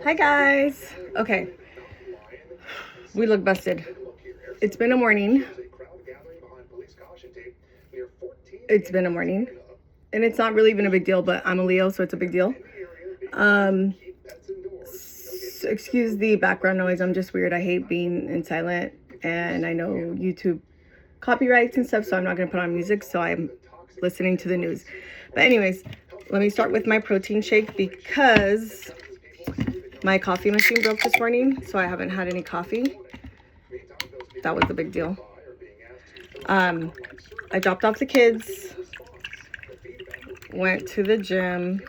Hi guys. Okay, we look busted. It's been a morning. It's been a morning. And it's not really even a big deal, but I'm a Leo, so it's a big deal. Excuse the background noise. I'm just weird. I hate being in silent. And I know YouTube copyrights and stuff, so I'm not going to put on music, so I'm listening to the news. But anyways, let me start with my protein shake because my coffee machine broke this morning, so I haven't had any coffee. That was a big deal. I dropped off the kids, went to the gym,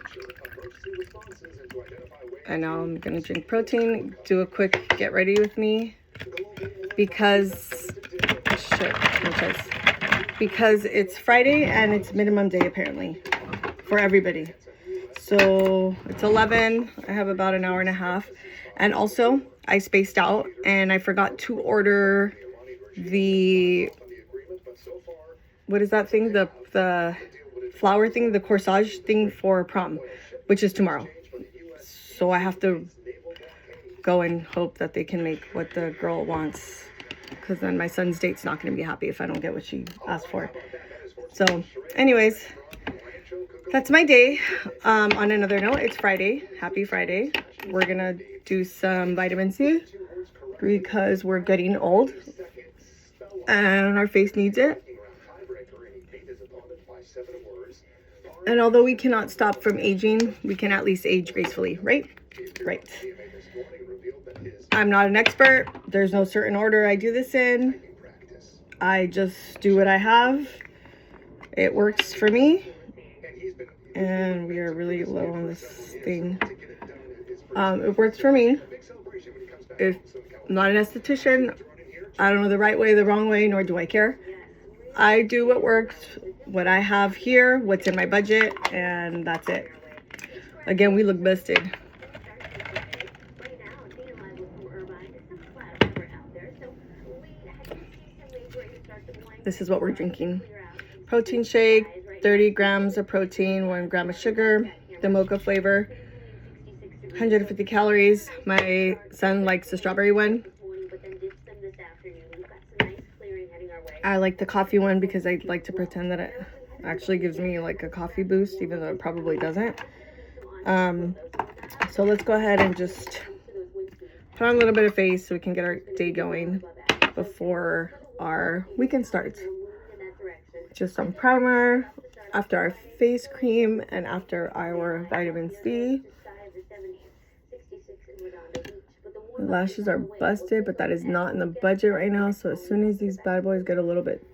and now I'm gonna drink protein, do a quick get ready with me because it's Friday and it's minimum day apparently for everybody. So it's 11. I have about an hour and a half. And also, I spaced out and I forgot to order the, what is that thing? The flower thing, the corsage thing for prom, which is tomorrow. So I have to go and hope that they can make what the girl wants, because then my son's date's not going to be happy if I don't get what she asked for. So anyways, that's my day. On another note, it's Friday. Happy Friday. We're going to do some vitamin C because we're getting old and our face needs it. And although we cannot stop from aging, we can at least age gracefully, right? Right. I'm not an expert. There's no certain order I do this in. I just do what I have. It works for me. And we are really low on this thing. It works for me. If I'm not an esthetician, I don't know the right way, the wrong way, nor do I care. I do what works, what I have here, what's in my budget, and that's it. Again, we look busted. This is what we're drinking. Protein shake, 30 grams of protein, 1 gram of sugar, the mocha flavor, 150 calories. My son likes the strawberry one. I like the coffee one because I like to pretend that it actually gives me like a coffee boost, even though it probably doesn't. So let's go ahead and just put on a little bit of face so we can get our day going before our weekend starts. Just some primer after our face cream and after our vitamin C. The lashes are busted, but that is not in the budget right now. So as soon as these bad boys get a little bit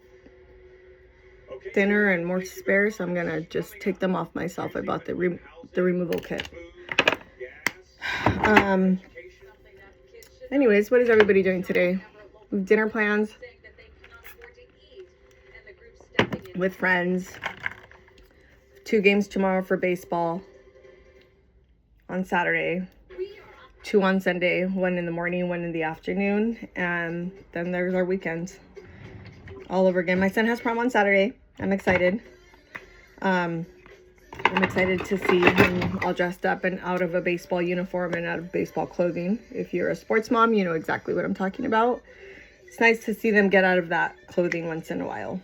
thinner and more sparse, I'm gonna just take them off myself. I bought the removal kit. Anyways, what is everybody doing today? Dinner plans with friends. 2 games tomorrow for baseball on Saturday. 2 on Sunday, 1 in the morning, 1 in the afternoon, and then there's our weekend all over again. My son has prom on Saturday. I'm excited. I'm excited to see him all dressed up and out of a baseball uniform and out of baseball clothing. If you're a sports mom, you know exactly what I'm talking about. It's nice to see them get out of that clothing once in a while.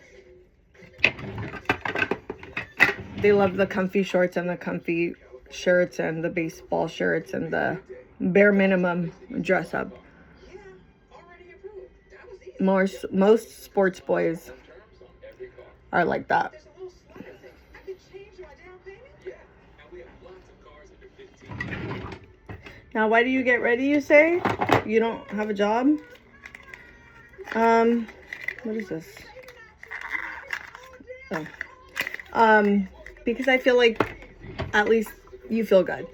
They love the comfy shorts and the comfy shirts and the baseball shirts and the bare minimum dress up. Most sports boys are like that. Now, why do you get ready, you say? You don't have a job? What is this? Oh. Because I feel like at least you feel good.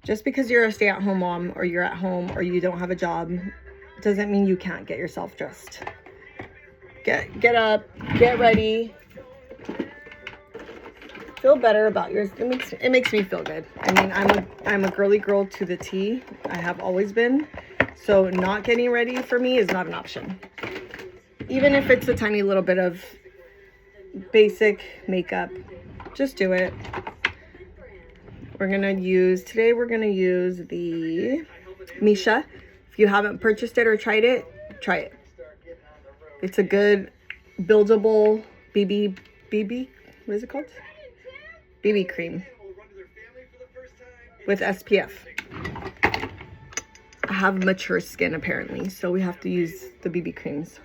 Just because you're a stay-at-home mom or you're at home or you don't have a job doesn't mean you can't get yourself dressed. Get up, get ready. Feel better about yours. It makes me feel good. I mean, I'm a girly girl to the T. I have always been. So not getting ready for me is not an option. Even if it's a tiny little bit of basic makeup, just do it. Today we're gonna use the Misha. If you haven't purchased it or tried it, try it. It's a good buildable BB, what is it called? BB cream with SPF. I have mature skin apparently, so we have to use the BB creams.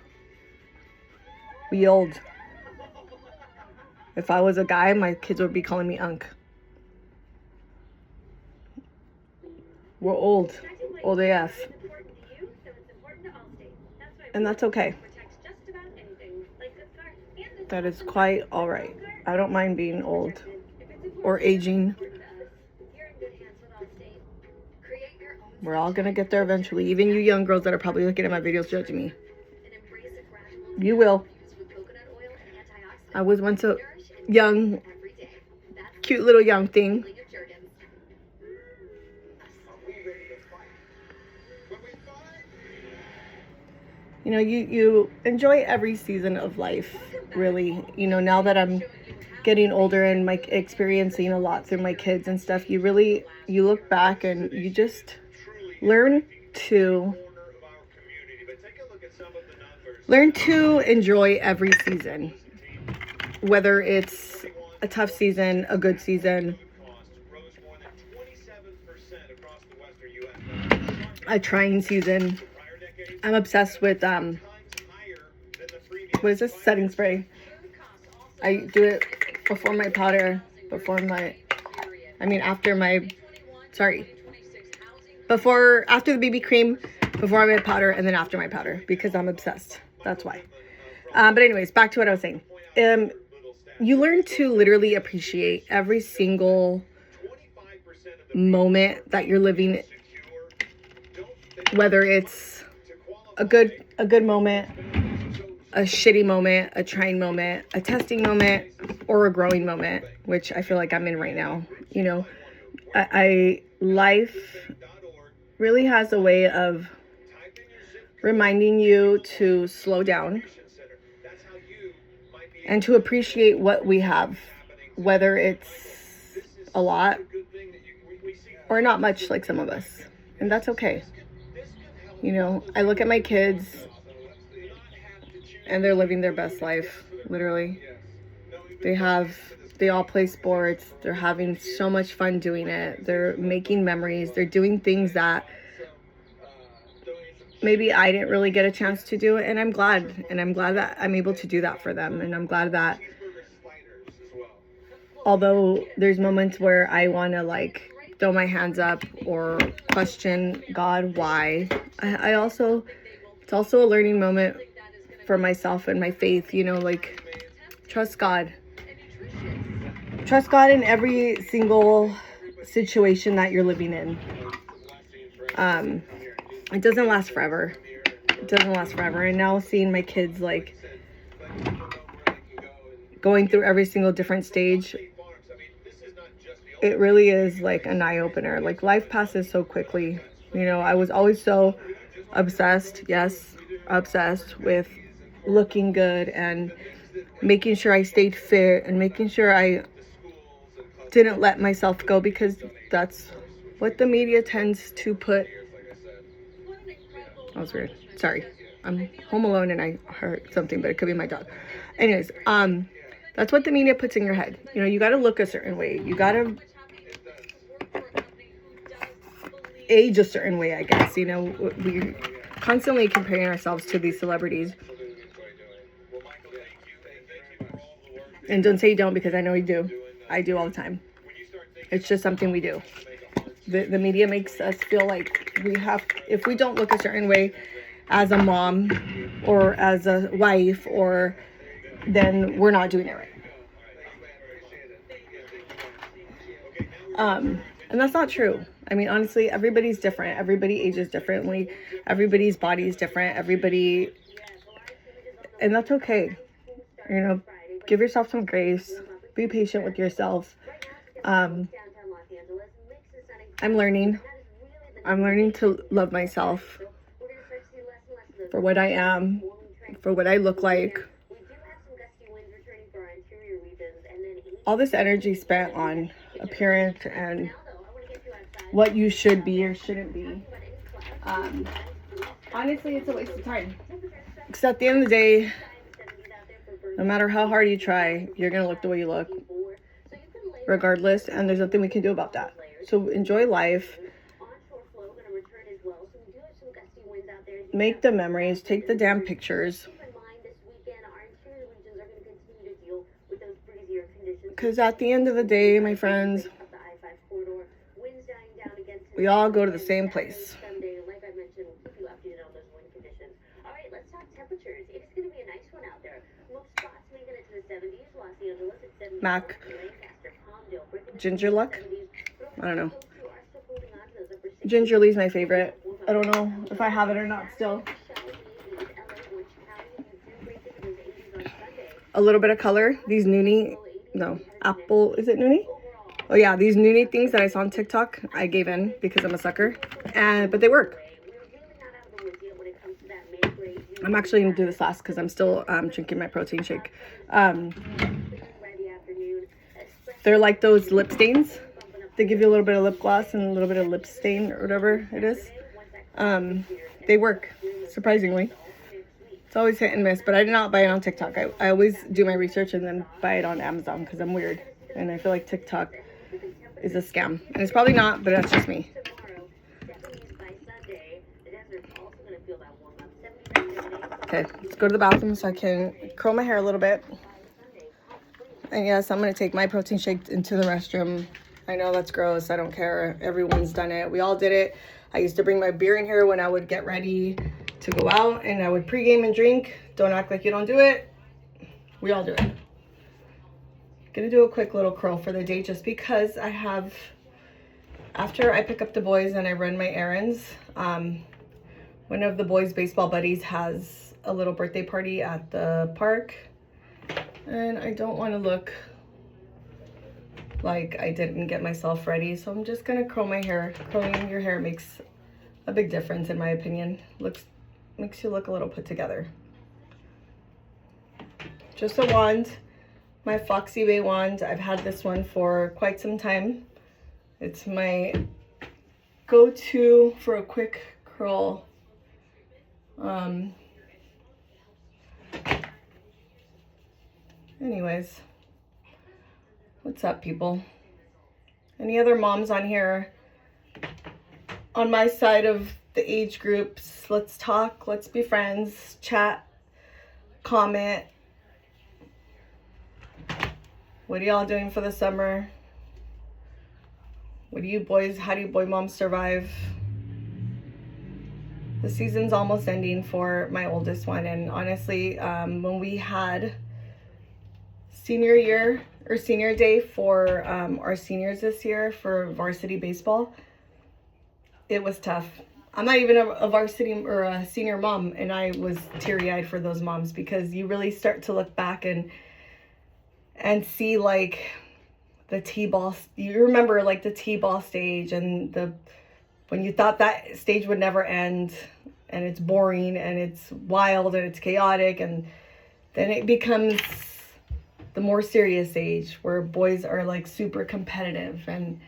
We old. If I was a guy, my kids would be calling me Unc. We're old AF. And that's okay. That is quite all right. I don't mind being old or aging. We're all gonna get there eventually. Even you young girls that are probably looking at my videos judging me. You will. I was once a young, cute little young thing. You know, you enjoy every season of life, really. You know, now that I'm getting older and experiencing a lot through my kids and stuff, you look back and you just learn to enjoy every season, whether it's a tough season, a good season, a trying season. I'm obsessed with what is this? Setting spray. I do it before my powder, after the BB cream, before my powder, and then after my powder, because I'm obsessed. That's why. But anyways, back to what I was saying. You learn to literally appreciate every single moment that you're living, whether it's a good moment, a shitty moment, a trying moment, a testing moment, or a growing moment, which I feel like I'm in right now. You know, life really has a way of reminding you to slow down and to appreciate what we have, whether it's a lot or not much, like some of us, and that's okay. You know, I look at my kids and they're living their best life, literally. They all play sports. They're having so much fun doing it. They're making memories. They're doing things that maybe I didn't really get a chance to do. And I'm glad that I'm able to do that for them. And I'm glad that although there's moments where I want to like throw my hands up or question God, why, it's also a learning moment for myself and my faith, you know, like trust God in every single situation that you're living in. It doesn't last forever. And now seeing my kids like going through every single different stage, it really is like an eye-opener. Like life passes so quickly. You know, I was always so obsessed with looking good and making sure I stayed fit and making sure I didn't let myself go, because that's what the media tends to put. That was weird. Sorry. I'm home alone and I heard something, but it could be my dog. Anyways, that's what the media puts in your head. You know, you got to look a certain way. You got to age a certain way, I guess. You know, we're constantly comparing ourselves to these celebrities. And don't say you don't, because I know you do. I do all the time. It's just something we do. The media makes us feel like we have, if we don't look a certain way as a mom or as a wife, or then we're not doing it right. And that's not true. I mean, honestly, everybody's different. Everybody ages differently. Everybody's body is different. And that's okay. You know, give yourself some grace. Be patient with yourself. I'm learning to love myself for what I am, for what I look like. All this energy spent on appearance and what you should be or shouldn't be. Honestly, it's a waste of time. Because at the end of the day, no matter how hard you try, you're going to look the way you look, regardless, and there's nothing we can do about that. So enjoy life. Make the memories. Take the damn pictures. Because at the end of the day, my friends, we all go to the same place. Mac. Ginger luck? I don't know. Gingerly's my favorite. I don't know if I have it or not still. A little bit of color. These Noonie, no, apple, is it Noonie? Oh yeah, these Noonie things that I saw on TikTok, I gave in because I'm a sucker. But they work. I'm actually going to do this last because I'm still drinking my protein shake. They're like those lip stains. They give you a little bit of lip gloss and a little bit of lip stain or whatever it is. They work, surprisingly. It's always hit and miss, but I did not buy it on TikTok. I always do my research and then buy it on Amazon because I'm weird. And I feel like TikTok is a scam. And it's probably not, but that's just me. Okay, let's go to the bathroom so I can curl my hair a little bit. And yes, I'm going to take my protein shake into the restroom. I know that's gross. I don't care. Everyone's done it. We all did it. I used to bring my beer in here when I would get ready to go out, and I would pregame and drink. Don't act like you don't do it. We all do it. Gonna do a quick little curl for the day just because I have, after I pick up the boys and I run my errands, one of the boys' baseball buddies has a little birthday party at the park, and I don't want to look like I didn't get myself ready, so I'm just gonna curl my hair. Curling your hair makes a big difference in my opinion. Makes you look a little put together. Just a wand, my Foxy Bay wand. I've had this one for quite some time. It's my go-to for a quick curl. Anyways, what's up, people? Any other moms on here on my side of the age groups? Let's talk, let's be friends, chat, comment. What are y'all doing for the summer? What do you boys, how do you boy moms survive? The season's almost ending for my oldest one, and honestly, when we had senior year or senior day for our seniors this year for varsity baseball, it was tough. I'm not even a varsity or a senior mom, and I was teary-eyed for those moms because you really start to look back and see like the T-ball. You remember like the T-ball stage and when you thought that stage would never end, and it's boring and it's wild and it's chaotic, and then it becomes the more serious age where boys are like super competitive, and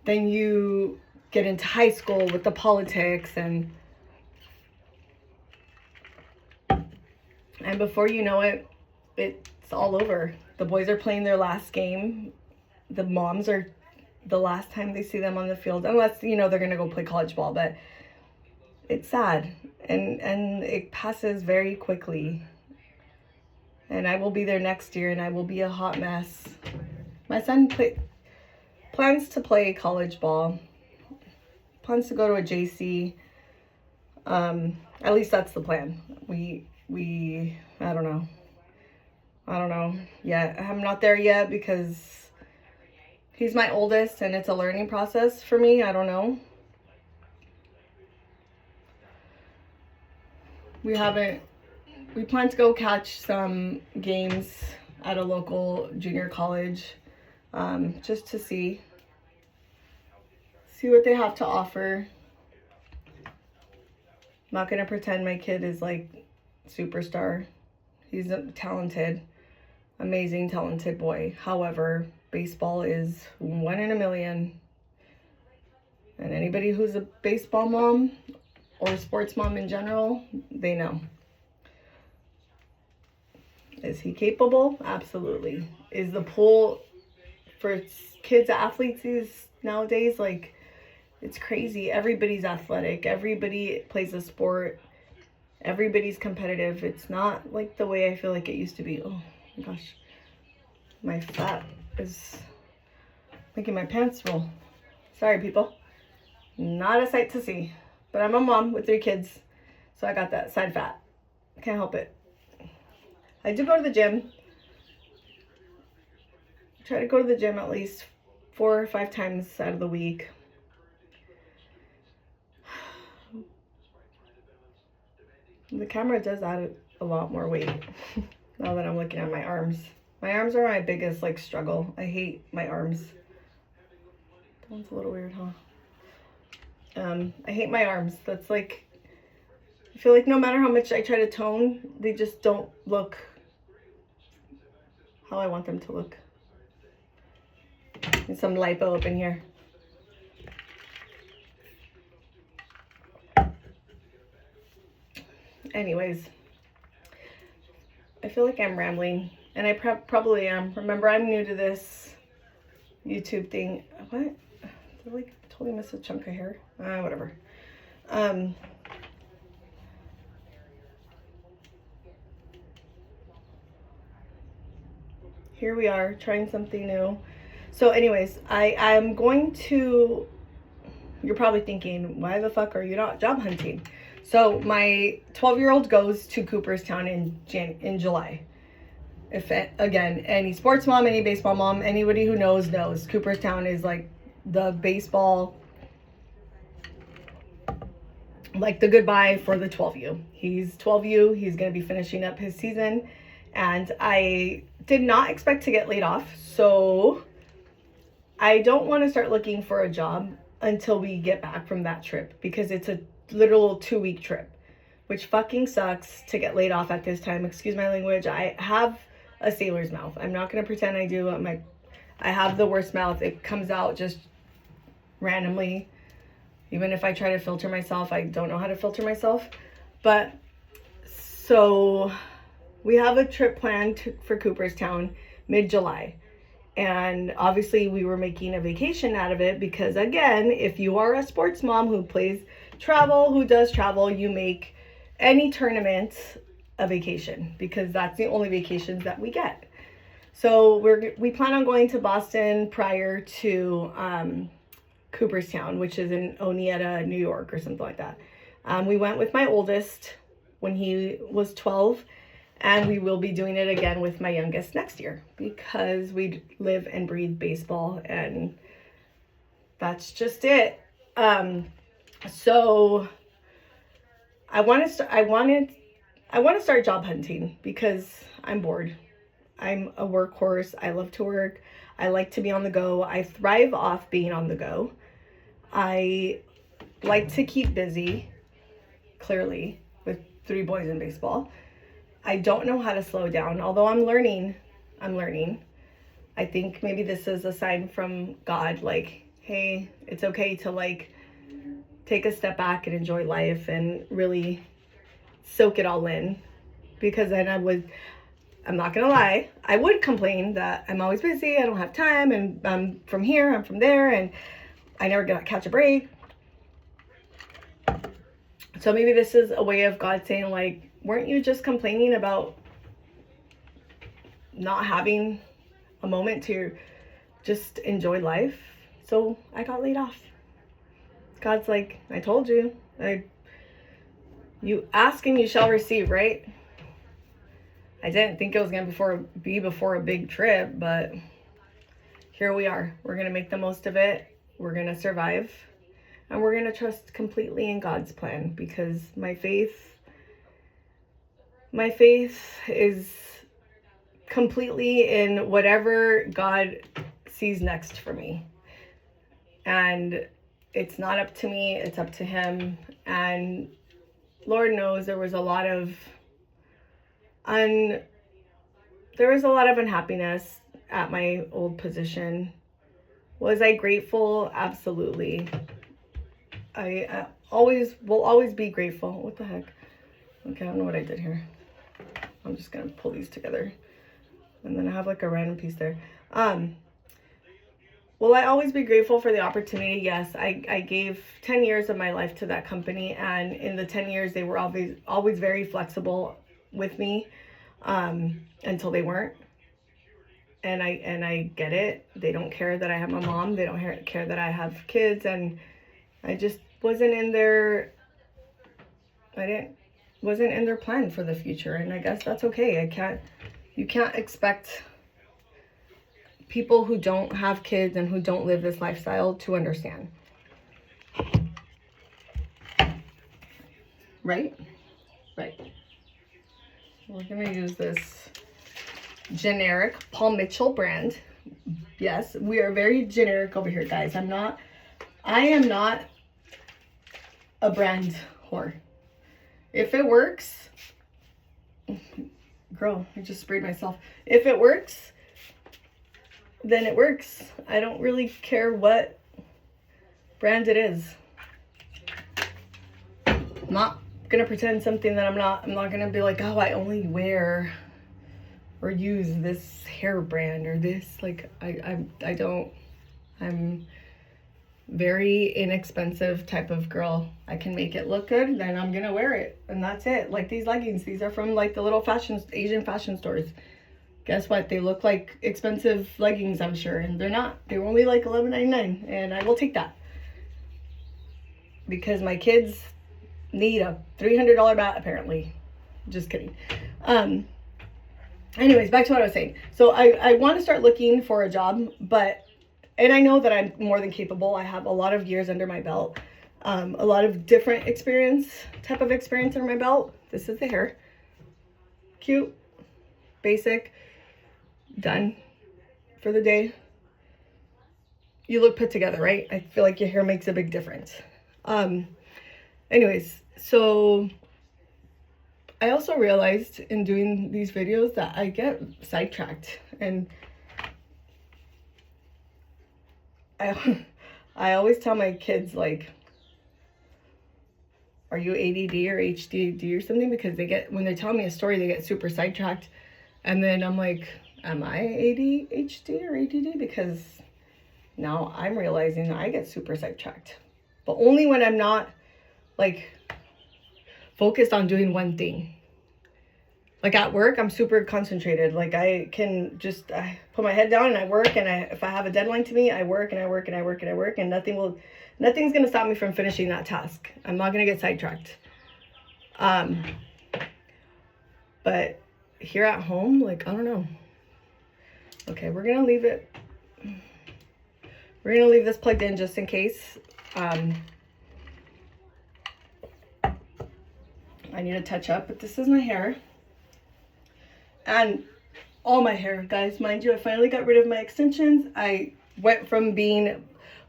then you get into high school with the politics and before you know it, it's all over. The boys are playing their last game. The moms are the last time they see them on the field, unless, you know, they're going to go play college ball, but it's sad and it passes very quickly. And I will be there next year and I will be a hot mess. My son plans to play college ball, plans to go to a JC. At least that's the plan. I don't know yet. I'm not there yet because he's my oldest and it's a learning process for me. I don't know. We plan to go catch some games at a local junior college, just to see what they have to offer. I'm not gonna pretend my kid is like superstar. He's a talented, amazing, talented boy. However, baseball is 1 in a million. Anybody who's a baseball mom or sports mom in general, they know. Is he capable? Absolutely. Is the pool for kids athletes nowadays, like, it's crazy. Everybody's athletic. Everybody plays a sport. Everybody's competitive. It's not like the way I feel like it used to be. Oh my gosh. My fat is making my pants roll. Sorry, people. Not a sight to see. But I'm a mom with 3 kids, so I got that side fat. Can't help it. I do go to the gym. Try to go to the gym at least 4 or 5 times out of the week. The camera does add a lot more weight now that I'm looking at my arms. My arms are my biggest, like, struggle. I hate my arms. That one's a little weird, huh? I hate my arms. That's like, I feel like no matter how much I try to tone, they just don't look how I want them to look. And some lipo up in here. Anyways, I feel like I'm rambling, and I probably am. Remember, I'm new to this YouTube thing. What? Did I, like, totally miss a chunk of hair? Whatever. Here we are, trying something new. So anyways, I'm going to, you're probably thinking, why the fuck are you not job hunting? So my 12-year-old goes to Cooperstown in July. If, again, any sports mom, any baseball mom, anybody who knows, Cooperstown is like the baseball, like the goodbye for the 12U. He's 12U. He's going to be finishing up his season. And I did not expect to get laid off. So I don't want to start looking for a job until we get back from that trip, because it's a literal 2-week trip, which fucking sucks to get laid off at this time. Excuse my language. I have a sailor's mouth. I'm not going to pretend I do. I have the worst mouth. It comes out just randomly. Even if I try to filter myself, I don't know how to filter myself. But so we have a trip planned for Cooperstown mid-July. And obviously we were making a vacation out of it because, again, if you are a sports mom who does travel, you make any tournament a vacation, because that's the only vacations that we get. So we plan on going to Boston prior to Cooperstown, which is in Oneida, New York, or something like that. We went with my oldest when he was 12, and we will be doing it again with my youngest next year, because we live and breathe baseball, and that's just it. So I want to start job hunting because I'm bored. I'm a workhorse. I love to work. I like to be on the go. I thrive off being on the go. I like to keep busy, clearly, with 3 boys in baseball. I don't know how to slow down, although I'm learning. I think maybe this is a sign from God, like, hey, it's okay to, like, take a step back and enjoy life and really soak it all in. Because then I'm not gonna lie, I would complain that I'm always busy, I don't have time, and I'm from here, I'm from there, and I never get to catch a break. So maybe this is a way of God saying, like, weren't you just complaining about not having a moment to just enjoy life? So I got laid off. God's like, I told you. You ask and you shall receive, right? I didn't think it was going to be before a big trip, but here we are. We're going to make the most of it. We're going to survive. And we're going to trust completely in God's plan, because my faith is completely in whatever God sees next for me. And it's not up to me, it's up to Him. And Lord knows there was a lot of unhappiness at my old position. Was I grateful? Absolutely. I will always be grateful. What the heck? Okay, I don't know what I did here. I'm just gonna pull these together. And then I have like a random piece there. Will I always be grateful for the opportunity? Yes, I gave 10 years of my life to that company, and in the 10 years they were always very flexible with me until they weren't. And I get it. They don't care that I have my mom. They don't care that I have kids, and I just wasn't in their plan for the future, and I guess that's okay. You can't expect people who don't have kids and who don't live this lifestyle to understand. Right? Right. We're gonna use this generic Paul Mitchell brand. Yes, we are very generic over here, guys. I am not a brand whore. If it works, girl, I just sprayed myself. If it works, then it works. I don't really care what brand it is. I'm not gonna pretend something that I'm not. I'm not gonna be like, oh, I only wear or use this hair brand or this. Like, I don't. I'm very inexpensive type of girl. I can make it look good, then I'm gonna wear it, and that's it. Like these leggings, these are from like the little Asian fashion stores. Guess what? They look like expensive leggings, I'm sure, and they're not. They were only like $11.99, and I will take that because my kids need a $300 bat apparently. Just kidding. Anyways, back to what I was saying. So I want to start looking for a job, and I know that I'm more than capable. I have a lot of years under my belt, a lot of different type of experience under my belt. This is the hair. Cute, basic, done for the day. You look put together, right? I feel like your hair makes a big difference. Anyways, so I also realized in doing these videos that I get sidetracked, and I always tell my kids, like, are you ADD or HDD or something? Because when they tell me a story, they get super sidetracked. And then I'm like, am I ADHD or ADD? Because now I'm realizing that I get super sidetracked. But only when I'm not, like, focused on doing one thing. Like at work, I'm super concentrated. Like I can just put my head down and I work, and if I have a deadline to meet, I work and I work and I work and I work, and nothing's gonna stop me from finishing that task. I'm not gonna get sidetracked. But here at home, like, I don't know. Okay, we're gonna leave it. We're gonna leave this plugged in just in case. I need to touch up, but this is my hair. And all my hair, guys, mind you, I finally got rid of my extensions. I went from being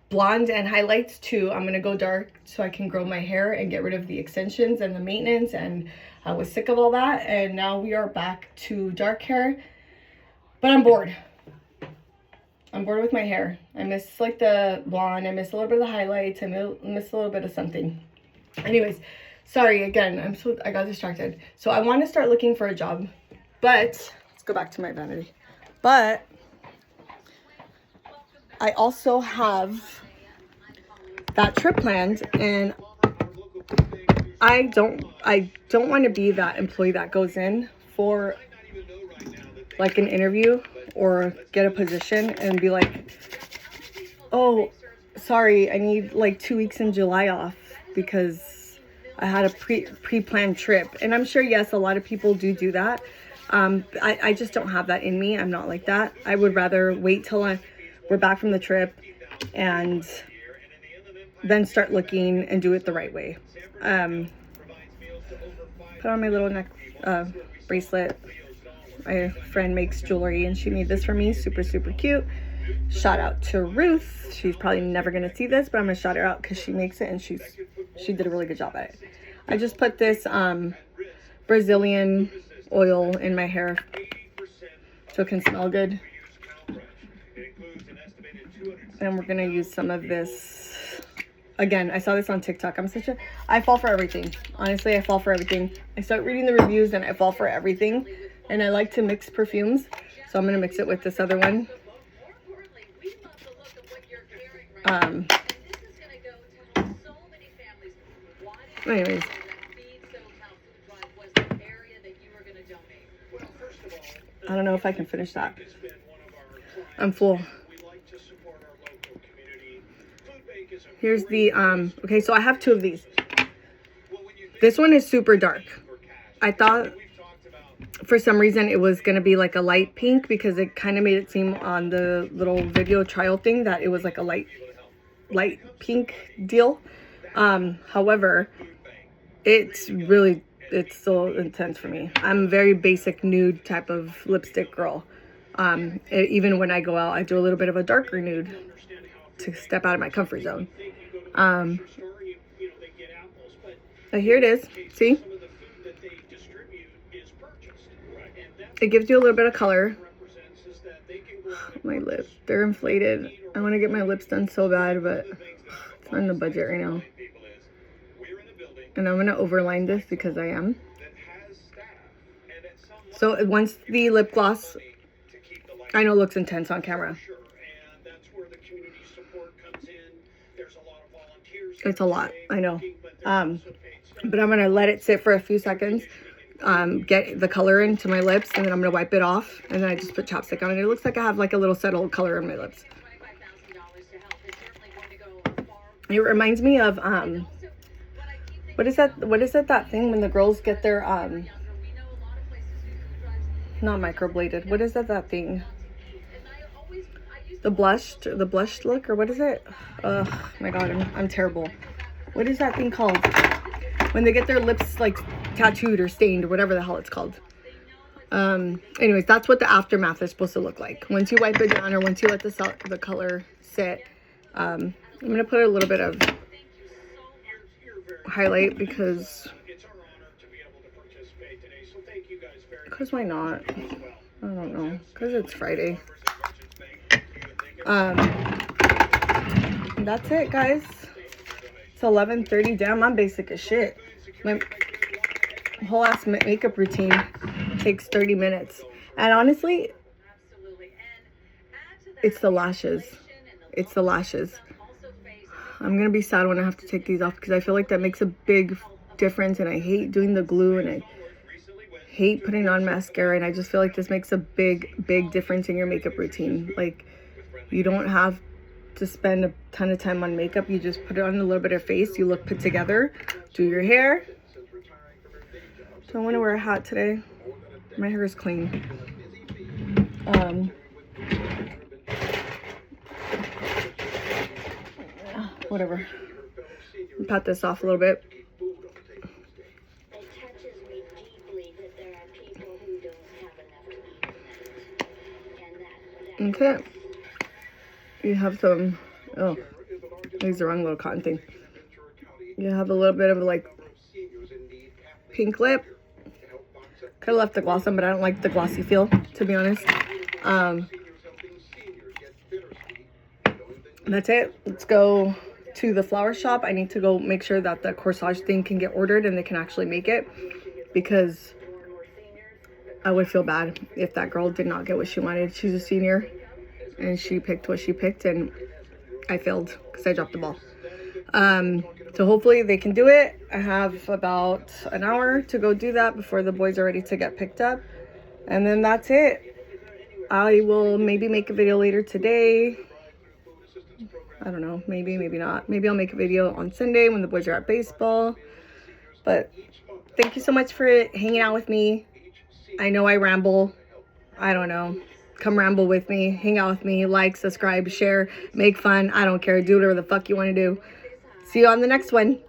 blonde and highlights to I'm gonna go dark so I can grow my hair and get rid of the extensions and the maintenance, and I was sick of all that, and now we are back to dark hair. But I'm bored. I'm bored with my hair. I miss like the blonde, I miss a little bit of the highlights, I miss a little bit of something. Anyways, sorry again, I got distracted. So I want to start looking for a job. But let's go back to my vanity. But I also have that trip planned, and I don't want to be that employee that goes in for like an interview or get a position and be like, oh, sorry, I need like 2 weeks in July off because I had a pre-planned trip. And I'm sure, yes, a lot of people do that. I just don't have that in me. I'm not like that. I would rather wait till we're back from the trip and then start looking and do it the right way. Put on my little neck bracelet. My friend makes jewelry and she made this for me. Super, super cute. Shout out to Ruth. She's probably never going to see this, but I'm going to shout her out because she makes it and she did a really good job at it. I just put this Brazilian oil in my hair so it can smell good. And we're going to use some of this Again, I saw this on TikTok. I fall for everything. Honestly, I fall for everything. I start reading the reviews and I fall for everything. And I like to mix perfumes. So I'm going to mix it with this other one. Anyways. I don't know if I can finish that. I'm full. Here's the, okay, so I have 2 of these. This one is super dark. I thought for some reason it was going to be like a light pink because it kind of made it seem on the little video trial thing that it was like a light pink deal. However, it's so intense for me. I'm a very basic nude type of lipstick girl. Even when I go out, I do a little bit of a darker nude to step out of my comfort zone. But here it is. See? It gives you a little bit of color. My lips, they're inflated. I want to get my lips done so bad, but it's not in the budget right now. And I'm going to overline this because I am. So once the lip gloss, I know it looks intense on camera. It's a lot, I know. But I'm going to let it sit for a few seconds, get the color into my lips, and then I'm going to wipe it off. And then I just put chapstick on it. It looks like I have like a little settled color in my lips. It reminds me of, what is it, that thing when the girls get their, not microbladed. What is that thing? The blushed look, or what is it? Oh my god, I'm terrible. What is that thing called? When they get their lips like tattooed or stained or whatever the hell it's called. Anyways, that's what the aftermath is supposed to look like. Once you wipe it down or once you let the color sit. I'm gonna put a little bit of highlight because why not? I don't know, because it's Friday. That's it, guys. It's 11:30. Damn, I'm basic as shit. My whole ass makeup routine takes 30 minutes. And honestly, it's the lashes. It's the lashes. I'm gonna be sad when I have to take these off because I feel like that makes a big difference, and I hate doing the glue, and I hate putting on mascara, and I just feel like this makes a big difference in your makeup routine. Like, you don't have to spend a ton of time on makeup. You just put it on a little bit of face, you look put together, do your hair. Don't want to wear a hat today. My hair is clean. Whatever. Pat this off a little bit. Okay. You have some, oh, I used the wrong little cotton thing. You have a little bit of like pink lip. Could have left the gloss on, but I don't like the glossy feel, to be honest. That's it. Let's go to the flower shop. I need to go make sure that the corsage thing can get ordered and they can actually make it, because I would feel bad if that girl did not get what she wanted. She's a senior and she picked what she picked, and I failed because I dropped the ball. So hopefully they can do it. I have about an hour to go do that before the boys are ready to get picked up. And then that's it. I will maybe make a video later today. I don't know, maybe not. Maybe I'll make a video on Sunday when the boys are at baseball. But thank you so much for hanging out with me. I know I ramble. I don't know. Come ramble with me. Hang out with me. Like, subscribe, share, make fun. I don't care. Do whatever the fuck you want to do. See you on the next one.